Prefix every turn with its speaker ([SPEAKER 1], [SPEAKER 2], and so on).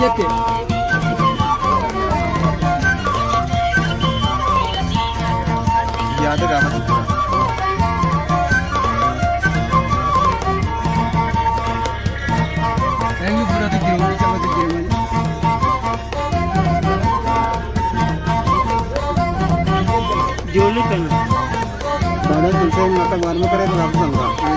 [SPEAKER 1] येते
[SPEAKER 2] याद गावात
[SPEAKER 1] रंगी पूरा तो गिरवी चला तो गिरवी
[SPEAKER 3] जेवली का ना
[SPEAKER 1] दादा तुमचं आता वार्म करायचं सांगा